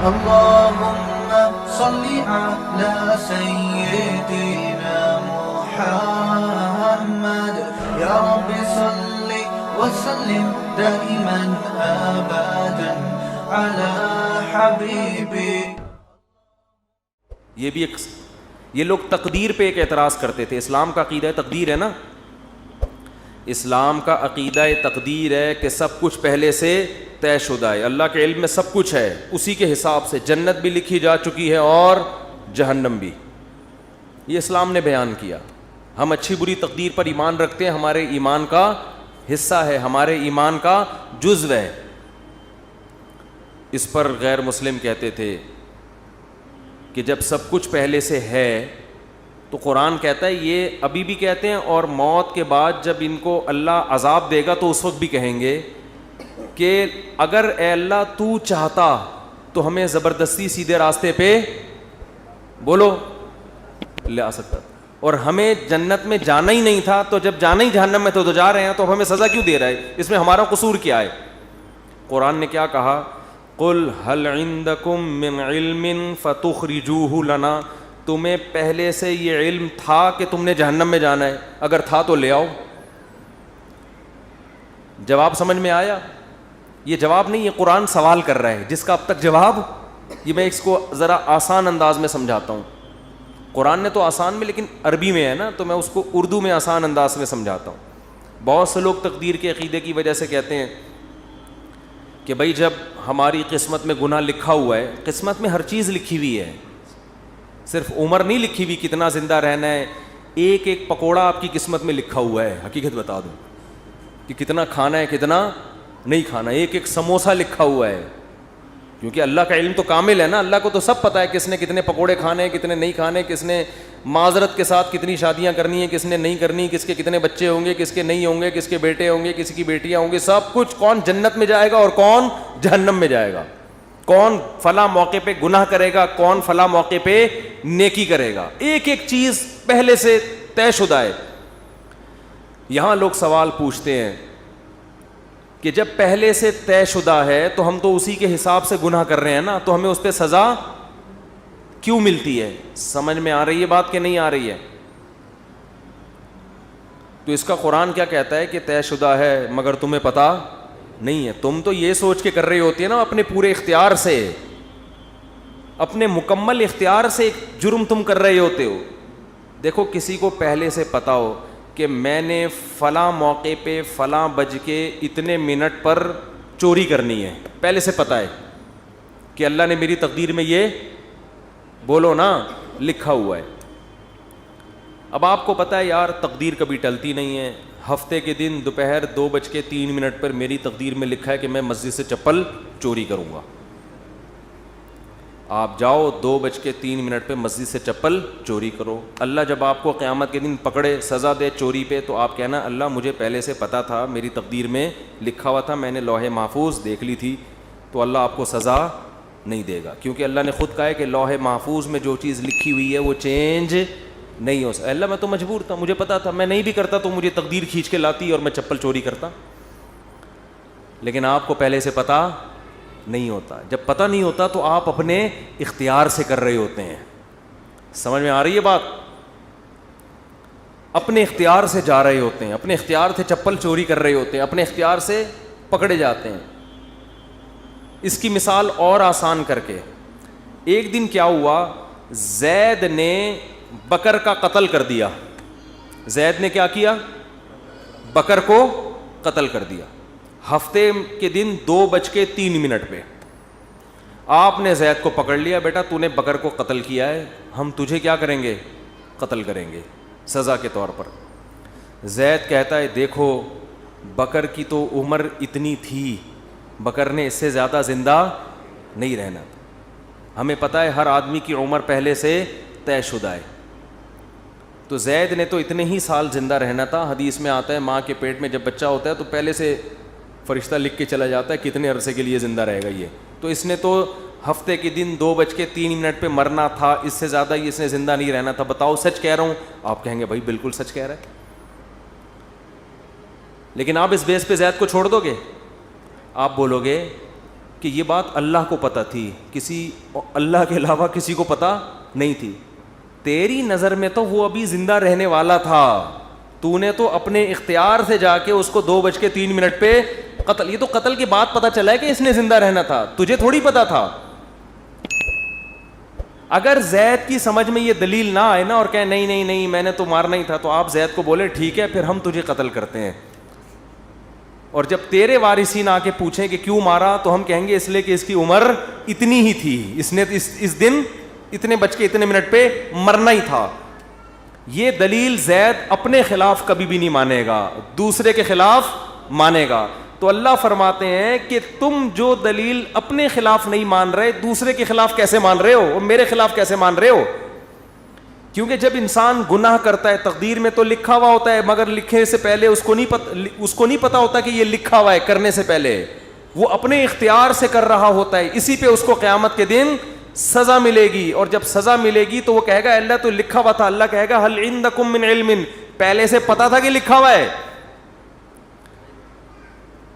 اللهم صل على سيدنا محمد يا رب صل وسلم دائما ابدا على حبيبي. یہ لوگ تقدیر پہ ایک اعتراض کرتے تھے. اسلام کا عقیدہ تقدیر ہے نا, اسلام کا عقیدہ تقدیر ہے کہ سب کچھ پہلے سے طے شدہ ہے, اللہ کے علم میں سب کچھ ہے, اسی کے حساب سے جنت بھی لکھی جا چکی ہے اور جہنم بھی. یہ اسلام نے بیان کیا. ہم اچھی بری تقدیر پر ایمان رکھتے ہیں, ہمارے ایمان کا حصہ ہے, ہمارے ایمان کا جزو ہے. اس پر غیر مسلم کہتے تھے کہ جب سب کچھ پہلے سے ہے تو قرآن کہتا ہے, یہ ابھی بھی کہتے ہیں اور موت کے بعد جب ان کو اللہ عذاب دے گا تو اس وقت بھی کہیں گے کہ اگر اے اللہ تو چاہتا تو ہمیں زبردستی سیدھے راستے پہ بولو لے آ سکتا, اور ہمیں جنت میں جانا ہی نہیں تھا, تو جب جانا ہی جہنم میں تو جا رہے ہیں, تو اب ہمیں سزا کیوں دے رہا ہے؟ اس میں ہمارا قصور کیا ہے؟ قرآن نے کیا کہا, قل هل عندکم من علم فتخرجوه لنا, تمہیں پہلے سے یہ علم تھا کہ تم نے جہنم میں جانا ہے؟ اگر تھا تو لے آؤ. جواب سمجھ میں آیا؟ یہ جواب نہیں, یہ قرآن سوال کر رہا ہے جس کا اب تک جواب, یہ میں اس کو ذرا آسان انداز میں سمجھاتا ہوں. قرآن نے تو آسان میں, لیکن عربی میں ہے نا, تو میں اس کو اردو میں آسان انداز میں سمجھاتا ہوں. بہت سے لوگ تقدیر کے عقیدے کی وجہ سے کہتے ہیں کہ بھائی جب ہماری قسمت میں گناہ لکھا ہوا ہے, قسمت میں ہر چیز لکھی ہوئی ہے, صرف عمر نہیں لکھی ہوئی کتنا زندہ رہنا ہے, ایک ایک پکوڑا آپ کی قسمت میں لکھا ہوا ہے. حقیقت بتا دوں کہ کتنا کھانا ہے کتنا نہیں کھانا, ایک ایک سموسہ لکھا ہوا ہے, کیونکہ اللہ کا علم تو کامل ہے نا, اللہ کو تو سب پتہ ہے کس نے کتنے پکوڑے کھانے ہیں کتنے نہیں کھانے, کس نے معذرت کے ساتھ کتنی شادیاں کرنی ہیں کس نے نہیں کرنی, کس کے کتنے بچے ہوں گے کس کے نہیں ہوں گے, کس کے بیٹے ہوں گے کس کی بیٹیاں ہوں گی, سب کچھ, کون جنت میں جائے گا اور کون جہنم میں جائے گا, کون فلاں موقع پہ گناہ کرے گا کون فلاں موقع پہ نیکی کرے گا, ایک ایک چیز پہلے سے طے شدہ ہے. یہاں لوگ سوال پوچھتے ہیں کہ جب پہلے سے طے شدہ ہے تو ہم تو اسی کے حساب سے گناہ کر رہے ہیں نا, تو ہمیں اس پہ سزا کیوں ملتی ہے؟ سمجھ میں آ رہی ہے بات کہ نہیں آ رہی ہے؟ تو اس کا قرآن کیا کہتا ہے کہ طے شدہ ہے مگر تمہیں پتہ نہیں ہے. تم تو یہ سوچ کے کر رہی ہوتی ہے نا اپنے پورے اختیار سے, اپنے مکمل اختیار سے ایک جرم تم کر رہے ہوتے ہو. دیکھو کسی کو پہلے سے پتہ ہو کہ میں نے فلاں موقع پہ فلاں بج کے اتنے منٹ پر چوری کرنی ہے, پہلے سے پتہ ہے کہ اللہ نے میری تقدیر میں یہ بولو نا لکھا ہوا ہے. اب آپ کو پتہ ہے یار تقدیر کبھی ٹلتی نہیں ہے, ہفتے کے دن دوپہر 2:03 پر میری تقدیر میں لکھا ہے کہ میں مسجد سے چپل چوری کروں گا. آپ جاؤ 2:03 پہ مسجد سے چپل چوری کرو. اللہ جب آپ کو قیامت کے دن پکڑے سزا دے چوری پہ, تو آپ کہنا اللہ مجھے پہلے سے پتہ تھا, میری تقدیر میں لکھا ہوا تھا, میں نے لوح محفوظ دیکھ لی تھی. تو اللہ آپ کو سزا نہیں دے گا, کیونکہ اللہ نے خود کہا ہے کہ لوح محفوظ میں جو چیز لکھی ہوئی ہے وہ چینج نہیں ہو سکتا. اللہ میں تو مجبور تھا, مجھے پتا تھا, میں نہیں بھی کرتا تو مجھے تقدیر کھینچ کے لاتی اور میں چپل چوری کرتا. لیکن آپ کو پہلے سے پتہ نہیں ہوتا. جب پتہ نہیں ہوتا تو آپ اپنے اختیار سے کر رہے ہوتے ہیں. سمجھ میں آ رہی ہے بات؟ اپنے اختیار سے جا رہے ہوتے ہیں, اپنے اختیار سے چپل چوری کر رہے ہوتے ہیں, اپنے اختیار سے پکڑے جاتے ہیں. اس کی مثال اور آسان کر کے, ایک دن کیا ہوا, زید نے بکر کا قتل کر دیا. زید نے کیا کیا؟ بکر کو قتل کر دیا. ہفتے کے دن 2:03 پہ آپ نے زید کو پکڑ لیا, بیٹا تو نے بکر کو قتل کیا ہے, ہم تجھے کیا کریں گے؟ قتل کریں گے سزا کے طور پر. زید کہتا ہے دیکھو بکر کی تو عمر اتنی تھی, بکر نے اس سے زیادہ زندہ نہیں رہنا. ہمیں پتہ ہے ہر آدمی کی عمر پہلے سے طے شدہ ہے. تو زید نے تو اتنے ہی سال زندہ رہنا تھا. حدیث میں آتا ہے ماں کے پیٹ میں جب بچہ ہوتا ہے تو پہلے سے فرشتہ لکھ کے چلا جاتا ہے کتنے عرصے کے لیے زندہ رہے گا یہ. تو اس نے تو ہفتے کے دن 2:03 پہ مرنا تھا, اس سے زیادہ ہی اس نے زندہ نہیں رہنا تھا. بتاؤ سچ کہہ رہا ہوں؟ آپ کہیں گے بھائی بالکل سچ کہہ رہا ہے. لیکن آپ اس بیس پہ زید کو چھوڑ دو گے؟ آپ بولو گے کہ یہ بات اللہ کو پتہ تھی, کسی اللہ کے علاوہ کسی کو پتہ نہیں تھی. تیری نظر میں تو وہ ابھی زندہ رہنے والا تھا, تو نے تو اپنے اختیار سے جا کے اس کو 2:03 پہ قتل. یہ تو قتل کے بعد پتہ چلا ہے کہ اس نے زندہ رہنا تھا, تجھے تھوڑی پتہ تھا. اگر زید کی سمجھ میں یہ دلیل نہ آئے نا اور کہے نہیں نہیں نہیں میں نے تو مارنا ہی تھا, تو آپ زید کو بولے ٹھیک ہے پھر ہم تجھے قتل کرتے ہیں. اور جب تیرے وارثین آ کے پوچھیں کہ کیوں مارا, تو ہم کہیں گے اس لیے کہ اس کی عمر اتنی ہی تھی, اس نے اس دن اتنے بج کے اتنے منٹ پہ مرنا ہی تھا. یہ دلیل زید اپنے خلاف کبھی بھی نہیں مانے گا, دوسرے کے خلاف مانے گا. تو اللہ فرماتے ہیں کہ تم جو دلیل اپنے خلاف نہیں مان رہے, دوسرے کے خلاف کیسے مان رہے ہو, اور میرے خلاف کیسے مان رہے ہو؟ کیونکہ جب انسان گناہ کرتا ہے تقدیر میں تو لکھا ہوا ہوتا ہے, مگر لکھنے سے پہلے اس کو نہیں پتا ہوتا کہ یہ لکھا ہوا ہے. کرنے سے پہلے وہ اپنے اختیار سے کر رہا ہوتا ہے, اسی پہ اس کو قیامت کے دن سزا ملے گی. اور جب سزا ملے گی تو وہ کہے گا اللہ تو لکھا ہوا تھا. اللہ کہے گا ہل عندکم من علم, پہلے سے پتا تھا کہ لکھا ہوا ہے.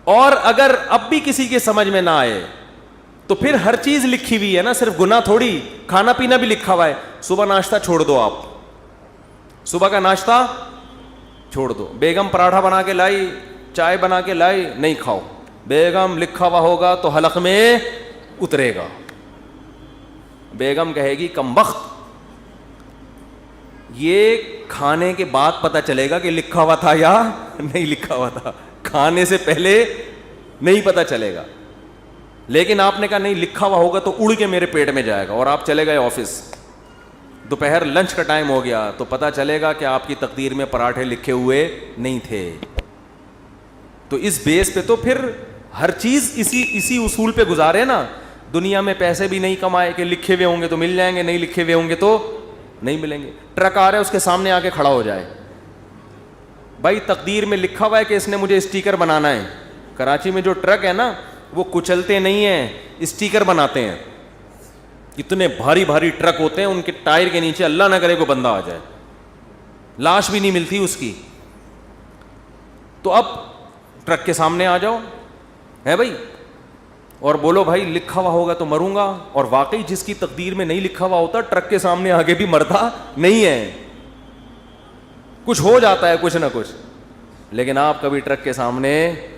اور اگر اب بھی کسی کے سمجھ میں نہ آئے تو پھر ہر چیز لکھی ہوئی ہے نا, صرف گناہ تھوڑی, کھانا پینا بھی لکھا ہوا ہے. صبح ناشتہ چھوڑ دو, آپ صبح کا ناشتہ چھوڑ دو. بیگم پراٹھا بنا کے لائی, چائے بنا کے لائی, نہیں کھاؤ. بیگم لکھا ہوا ہوگا تو حلق میں اترے گا. بیگم کہے گی کم بخت, یہ کھانے کے بعد پتہ چلے گا کہ لکھا ہوا تھا یا نہیں لکھا ہوا تھا, کھانے سے پہلے نہیں پتہ چلے گا. لیکن آپ نے کہا نہیں لکھا ہوا ہوگا تو اڑ کے میرے پیٹ میں جائے گا, اور آپ چلے گئے آفس, دوپہر لنچ کا ٹائم ہو گیا تو پتہ چلے گا کہ آپ کی تقدیر میں پراٹھے لکھے ہوئے نہیں تھے. تو اس بیس پہ تو پھر ہر چیز اسی اصول پہ گزارے نا. دنیا میں پیسے بھی نہیں کمائے کہ لکھے ہوئے ہوں گے تو مل جائیں گے, نہیں لکھے ہوئے ہوں گے تو نہیں ملیں گے. ٹرک آ رہا ہے اس کے سامنے آ کے کھڑا ہو جائے, بھائی تقدیر میں لکھا ہوا ہے کہ اس نے مجھے اسٹیکر بنانا ہے. کراچی میں جو ٹرک ہے نا وہ کچلتے نہیں ہیں, اسٹیکر بناتے ہیں. اتنے بھاری بھاری ٹرک ہوتے ہیں, ان کے ٹائر کے نیچے اللہ نہ کرے کوئی بندہ آ جائے, لاش بھی نہیں ملتی اس کی. تو اب ٹرک کے سامنے آ جاؤ ہے بھائی, اور بولو بھائی لکھا ہوا ہوگا تو مروں گا. اور واقعی جس کی تقدیر میں نہیں لکھا ہوا ہوتا ٹرک کے سامنے آگے بھی مرتا نہیں ہے, کچھ ہو جاتا ہے کچھ نہ کچھ, لیکن آپ کبھی ٹرک کے سامنے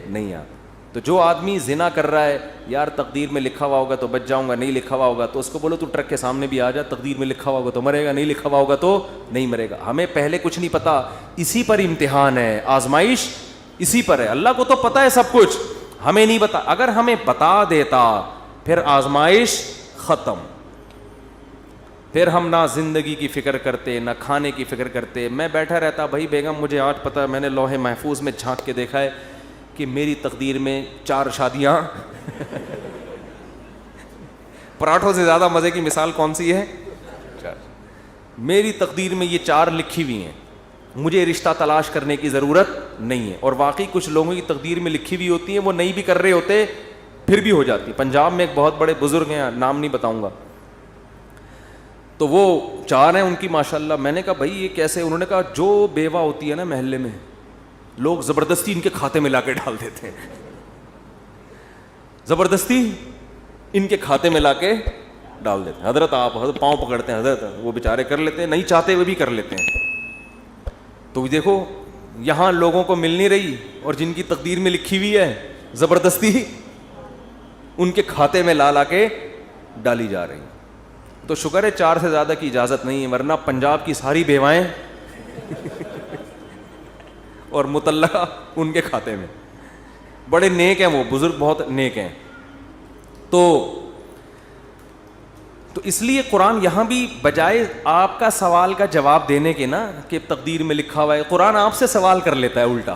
نہیں آتے. تو جو آدمی زنا کر رہا ہے, یار تقدیر میں لکھا ہوا ہوگا تو بچ جاؤں گا, نہیں لکھا ہوا ہوگا تو اس کو بولو تو ٹرک کے سامنے بھی آ جا, تقدیر میں لکھا ہوا ہوگا تو مرے گا, نہیں لکھا ہوا ہوگا تو نہیں مرے گا. ہمیں پہلے کچھ نہیں پتا, اسی پر امتحان ہے, آزمائش اسی پر ہے. اللہ کو تو پتا ہے سب کچھ, ہمیں نہیں بتا. اگر ہمیں بتا دیتا پھر آزمائش ختم, پھر ہم نہ زندگی کی فکر کرتے نہ کھانے کی فکر کرتے. میں بیٹھا رہتا بھائی بیگم مجھے آج پتہ, میں نے لوح محفوظ میں جھانک کے دیکھا ہے کہ میری تقدیر میں 4 شادیاں پراٹھوں سے زیادہ مزے کی مثال کون سی ہے؟ میری تقدیر میں یہ 4 لکھی ہوئی ہیں, مجھے رشتہ تلاش کرنے کی ضرورت نہیں ہے. اور واقعی کچھ لوگوں کی تقدیر میں لکھی ہوئی ہوتی ہیں, وہ نہیں بھی کر رہے ہوتے پھر بھی ہو جاتی. پنجاب میں ایک بہت بڑے بزرگ ہیں, نام نہیں بتاؤں گا, تو وہ 4 ہیں ان کی ماشاءاللہ. میں نے کہا بھائی یہ کیسے؟ انہوں نے کہا جو بیوہ ہوتی ہے نا محلے میں, لوگ زبردستی ان کے کھاتے میں لا کے ڈال دیتے ہیں, زبردستی ان کے کھاتے میں لا کے ڈال دیتے ہیں. حضرت آپ حضرت پاؤں پکڑتے ہیں, حضرت وہ بیچارے کر لیتے ہیں, نہیں چاہتے ہوئے بھی کر لیتے ہیں. تو دیکھو یہاں لوگوں کو مل نہیں رہی, اور جن کی تقدیر میں لکھی ہوئی ہے زبردستی ان کے کھاتے میں لا لا کے ڈالی جا رہی. تو شکر ہے 4 سے زیادہ کی اجازت نہیں ہے, ورنہ پنجاب کی ساری بیوائیں اور متعلقہ ان کے کھاتے میں. بڑے نیک ہیں وہ بزرگ, بہت نیک ہیں. تو اس لیے قرآن یہاں بھی بجائے آپ کا سوال کا جواب دینے کے نا کہ تقدیر میں لکھا ہوا ہے, قرآن آپ سے سوال کر لیتا ہے الٹا.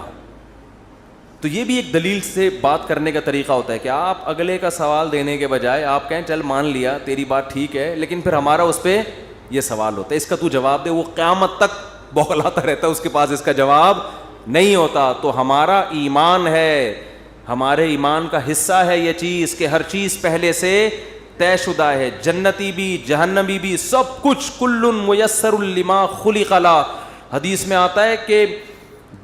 تو یہ بھی ایک دلیل سے بات کرنے کا طریقہ ہوتا ہے کہ آپ اگلے کا سوال دینے کے بجائے آپ کہیں چل مان لیا تیری بات ٹھیک ہے, لیکن پھر ہمارا اس پہ یہ سوال ہوتا ہے, اس کا تو جواب دے. وہ قیامت تک بوکھلاتا رہتا ہے, اس کے پاس اس کا جواب نہیں ہوتا. تو ہمارا ایمان ہے, ہمارے ایمان کا حصہ ہے یہ چیز کہ ہر چیز پہلے سے طے شدہ ہے, جنتی بھی جہنمی بھی سب کچھ. کل میسر لما خلق له, حدیث میں آتا ہے کہ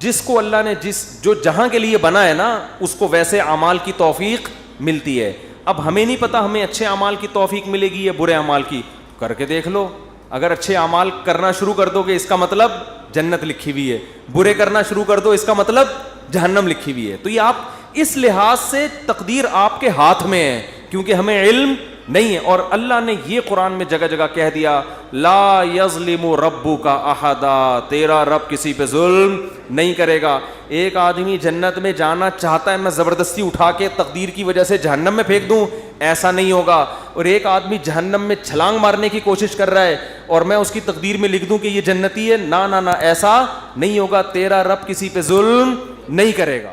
جس کو اللہ نے جو جہاں کے لیے بنا ہے نا اس کو ویسے اعمال کی توفیق ملتی ہے. اب ہمیں نہیں پتا ہمیں اچھے اعمال کی توفیق ملے گی یا برے اعمال کی, کر کے دیکھ لو. اگر اچھے اعمال کرنا شروع کر دو گے اس کا مطلب جنت لکھی ہوئی ہے, برے کرنا شروع کر دو اس کا مطلب جہنم لکھی ہوئی ہے. تو یہ آپ اس لحاظ سے تقدیر آپ کے ہاتھ میں ہے, کیونکہ ہمیں علم نہیں ہے. اور اللہ نے یہ قرآن میں جگہ جگہ کہہ دیا, لا یظلم ربک احدا, تیرا رب کسی پہ ظلم نہیں کرے گا. ایک آدمی جنت میں جانا چاہتا ہے, میں زبردستی اٹھا کے تقدیر کی وجہ سے جہنم میں پھینک دوں, ایسا نہیں ہوگا. اور ایک آدمی جہنم میں چھلانگ مارنے کی کوشش کر رہا ہے اور میں اس کی تقدیر میں لکھ دوں کہ یہ جنتی ہے, نہ ایسا نہیں ہوگا. تیرا رب کسی پہ ظلم نہیں کرے گا.